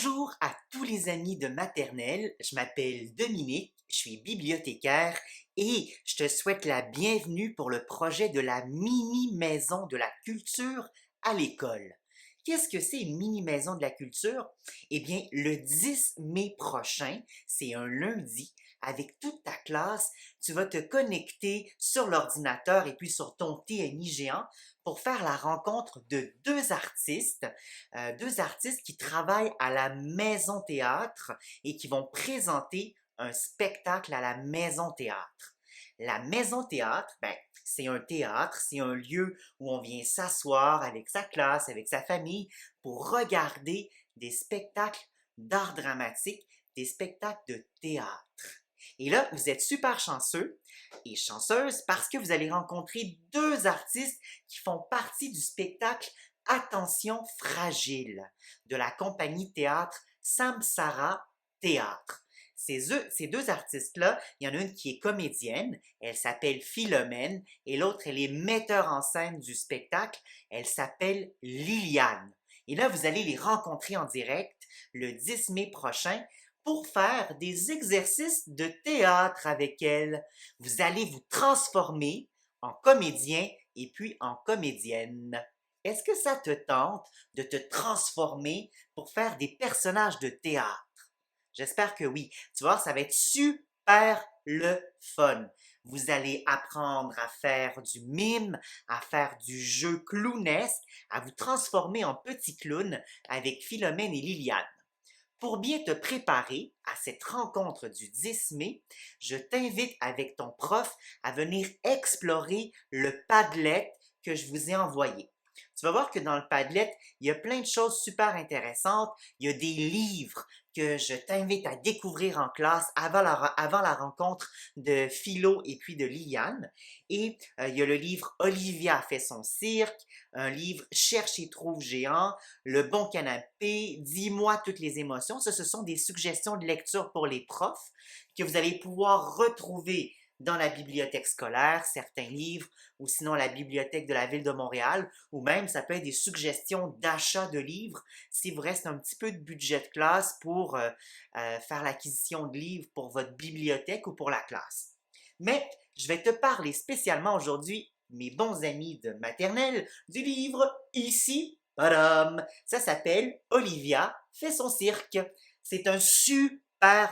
Bonjour à tous les amis de maternelle, je m'appelle Dominique, je suis bibliothécaire et je te souhaite la bienvenue pour le projet de la mini-maison de la culture à l'école. Qu'est-ce que c'est une mini-maison de la culture? Eh bien, le 10 mai prochain, c'est un lundi, avec toute ta classe, tu vas te connecter sur l'ordinateur et puis sur ton TNI géant pour faire la rencontre de deux artistes qui travaillent à la Maison Théâtre et qui vont présenter un spectacle à la Maison Théâtre. La Maison Théâtre, c'est un théâtre, c'est un lieu où on vient s'asseoir avec sa classe, avec sa famille, pour regarder des spectacles d'art dramatique, des spectacles de théâtre. Et là, vous êtes super chanceux et chanceuses parce que vous allez rencontrer deux artistes qui font partie du spectacle Attention fragile de la compagnie théâtre Samsara Théâtre. Ces deux artistes-là, il y en a une qui est comédienne, elle s'appelle Philomène, et l'autre, elle est metteur en scène du spectacle, elle s'appelle Liliane. Et là, vous allez les rencontrer en direct le 10 mai prochain pour faire des exercices de théâtre avec elle. Vous allez vous transformer en comédien et puis en comédienne. Est-ce que ça te tente de te transformer pour faire des personnages de théâtre? J'espère que oui. Tu vois, ça va être super le fun. Vous allez apprendre à faire du mime, à faire du jeu clownesque, à vous transformer en petit clown avec Philomène et Liliane. Pour bien te préparer à cette rencontre du 10 mai, je t'invite avec ton prof à venir explorer le Padlet que je vous ai envoyé. Tu vas voir que dans le Padlet, il y a plein de choses super intéressantes. Il y a des livres que je t'invite à découvrir en classe avant la rencontre de Philo et puis de Liliane. Et il y a le livre Olivia fait son cirque, un livre Cherche et trouve géant, Le bon canapé, Dis-moi toutes les émotions. Ça, ce sont des suggestions de lecture pour les profs que vous allez pouvoir retrouver dans la bibliothèque scolaire, certains livres, ou sinon la bibliothèque de la ville de Montréal, ou même ça peut être des suggestions d'achat de livres s'il vous reste un petit peu de budget de classe pour faire l'acquisition de livres pour votre bibliothèque ou pour la classe. Mais je vais te parler spécialement aujourd'hui, mes bons amis de maternelle, du livre Ici, padam! Ça s'appelle Olivia fait son cirque. C'est un super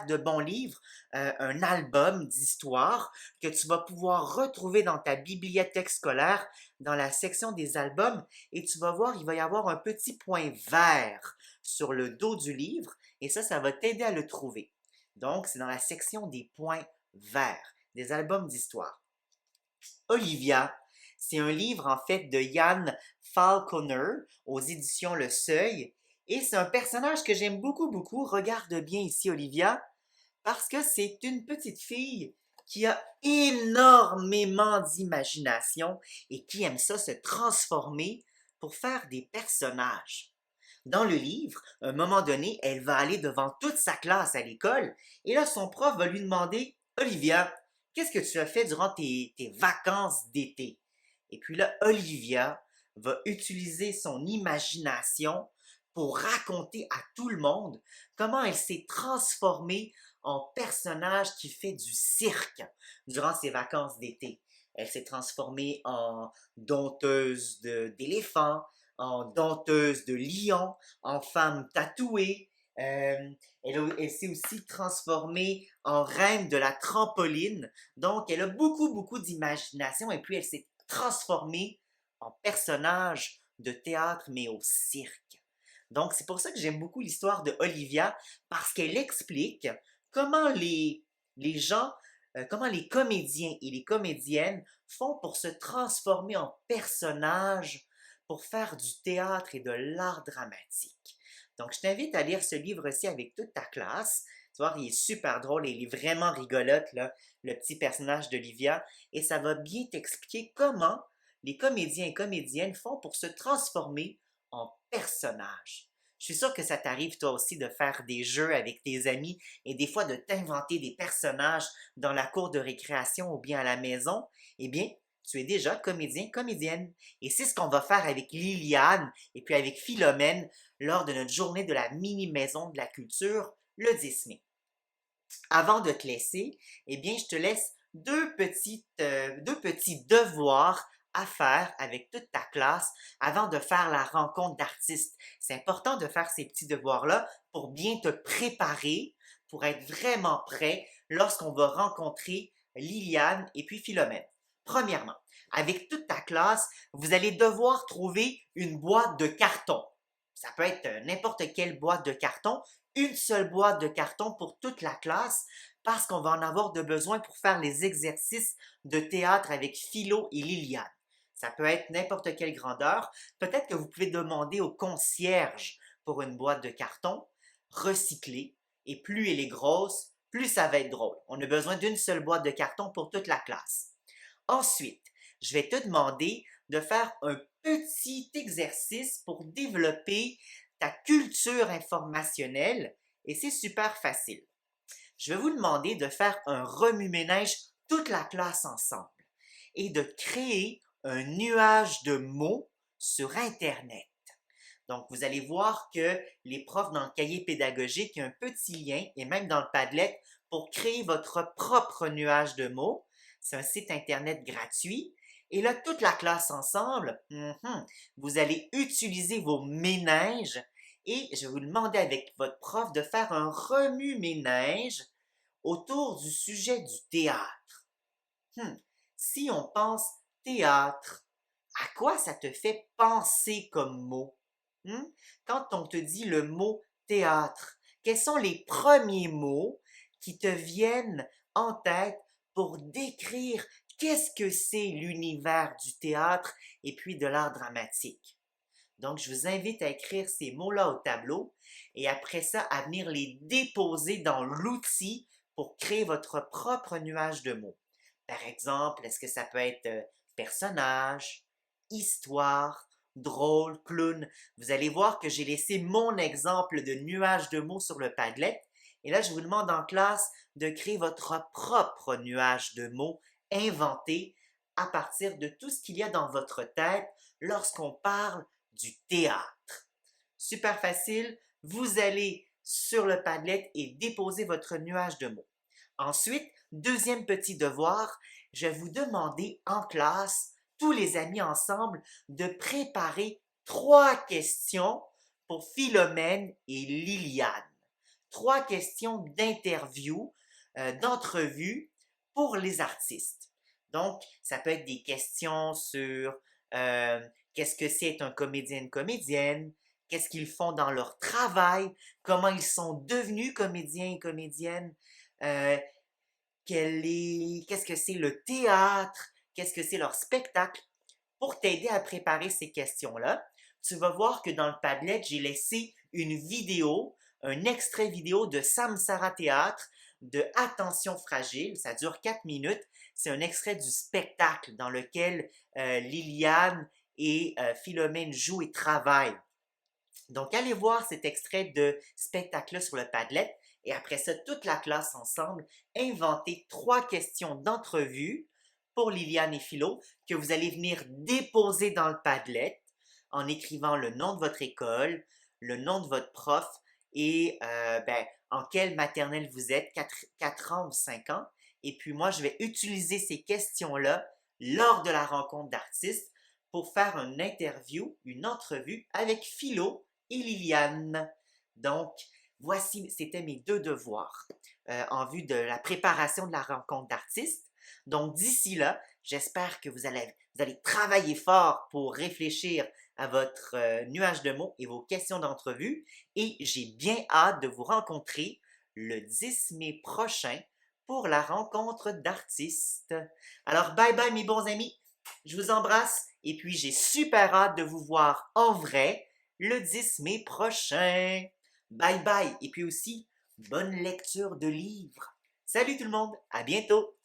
de bon livre, un album d'histoire que tu vas pouvoir retrouver dans ta bibliothèque scolaire, dans la section des albums, et tu vas voir, il va y avoir un petit point vert sur le dos du livre, et ça va t'aider à le trouver. Donc, c'est dans la section des points verts, des albums d'histoire. Olivia, c'est un livre en fait de Yann Falconer aux éditions Le Seuil. Et c'est un personnage que j'aime beaucoup, beaucoup. Regarde bien ici, Olivia, parce que c'est une petite fille qui a énormément d'imagination et qui aime ça se transformer pour faire des personnages. Dans le livre, à un moment donné, elle va aller devant toute sa classe à l'école et là, son prof va lui demander Olivia, qu'est-ce que tu as fait durant tes vacances d'été? Et puis là, Olivia va utiliser son imagination pour raconter à tout le monde comment elle s'est transformée en personnage qui fait du cirque durant ses vacances d'été. Elle s'est transformée en dompteuse d'éléphants, en dompteuse de lions, en femme tatouée. Elle s'est aussi transformée en reine de la trampoline. Donc, elle a beaucoup, beaucoup d'imagination et puis elle s'est transformée en personnage de théâtre, mais au cirque. Donc, c'est pour ça que j'aime beaucoup l'histoire de Olivia, parce qu'elle explique comment les gens, comment les comédiens et les comédiennes font pour se transformer en personnages, pour faire du théâtre et de l'art dramatique. Donc, je t'invite à lire ce livre-ci avec toute ta classe. Tu vois, il est super drôle et il est vraiment rigolote, là, le petit personnage d'Olivia. Et ça va bien t'expliquer comment les comédiens et comédiennes font pour se transformer en personnages. Je suis sûr que ça t'arrive toi aussi de faire des jeux avec tes amis et des fois de t'inventer des personnages dans la cour de récréation ou bien à la maison. Eh bien, tu es déjà comédien, comédienne. Et c'est ce qu'on va faire avec Liliane et puis avec Philomène lors de notre journée de la mini-maison de la culture le 10 mai. Avant de te laisser, eh bien, je te laisse deux petits devoirs à faire avec toute ta classe avant de faire la rencontre d'artistes. C'est important de faire ces petits devoirs-là pour bien te préparer, pour être vraiment prêt lorsqu'on va rencontrer Liliane et puis Philomène. Premièrement, avec toute ta classe, vous allez devoir trouver une boîte de carton. Ça peut être n'importe quelle boîte de carton, une seule boîte de carton pour toute la classe parce qu'on va en avoir de besoin pour faire les exercices de théâtre avec Philo et Liliane. Ça peut être n'importe quelle grandeur. Peut-être que vous pouvez demander au concierge pour une boîte de carton recyclée et plus elle est grosse, plus ça va être drôle. On a besoin d'une seule boîte de carton pour toute la classe. Ensuite, je vais te demander de faire un petit exercice pour développer ta culture informationnelle et c'est super facile. Je vais vous demander de faire un remue-ménage toute la classe ensemble et de créer un nuage de mots sur Internet. Donc, vous allez voir que les profs dans le cahier pédagogique, il y a un petit lien, et même dans le Padlet, pour créer votre propre nuage de mots. C'est un site Internet gratuit. Et là, toute la classe ensemble, vous allez utiliser vos méninges et je vais vous demander avec votre prof de faire un remue-ménage autour du sujet du théâtre. Si on pense théâtre, à quoi ça te fait penser comme mot? Quand on te dit le mot théâtre, quels sont les premiers mots qui te viennent en tête pour décrire qu'est-ce que c'est l'univers du théâtre et puis de l'art dramatique? Donc, je vous invite à écrire ces mots-là au tableau et après ça, à venir les déposer dans l'outil pour créer votre propre nuage de mots. Par exemple, est-ce que ça peut être personnage, histoire, drôle, clown? Vous allez voir que j'ai laissé mon exemple de nuage de mots sur le Padlet. Et là, je vous demande en classe de créer votre propre nuage de mots inventé à partir de tout ce qu'il y a dans votre tête lorsqu'on parle du théâtre. Super facile, vous allez sur le Padlet et déposer votre nuage de mots. Ensuite, deuxième petit devoir, je vais vous demander en classe, tous les amis ensemble, de préparer 3 questions pour Philomène et Liliane. 3 questions d'interview, d'entrevue pour les artistes. Donc, ça peut être des questions sur qu'est-ce que c'est un comédien, une comédienne, qu'est-ce qu'ils font dans leur travail, comment ils sont devenus comédiens et comédiennes, euh, qu'est-ce que c'est le théâtre, qu'est-ce que c'est leur spectacle. Pour t'aider à préparer ces questions-là, tu vas voir que dans le Padlet, j'ai laissé une vidéo, un extrait vidéo de Samsara Théâtre de Attention fragile. Ça dure 4 minutes. C'est un extrait du spectacle dans lequel Liliane et Philomène jouent et travaillent. Donc, allez voir cet extrait de spectacle-là sur le Padlet et après ça, toute la classe ensemble, inventez 3 questions d'entrevue pour Liliane et Philo que vous allez venir déposer dans le Padlet en écrivant le nom de votre école, le nom de votre prof et en quelle maternelle vous êtes, 4 ans ou 5 ans. Et puis moi, je vais utiliser ces questions-là lors de la rencontre d'artistes pour faire une interview, une entrevue avec Philo et Liliane. Donc, voici, c'était mes 2 devoirs en vue de la préparation de la rencontre d'artistes. Donc, d'ici là, j'espère que vous allez travailler fort pour réfléchir à votre nuage de mots et vos questions d'entrevue. Et j'ai bien hâte de vous rencontrer le 10 mai prochain pour la rencontre d'artistes. Alors, bye bye mes bons amis. Je vous embrasse et puis j'ai super hâte de vous voir en vrai le 10 mai prochain. Bye bye et puis aussi, bonne lecture de livres. Salut tout le monde, à bientôt!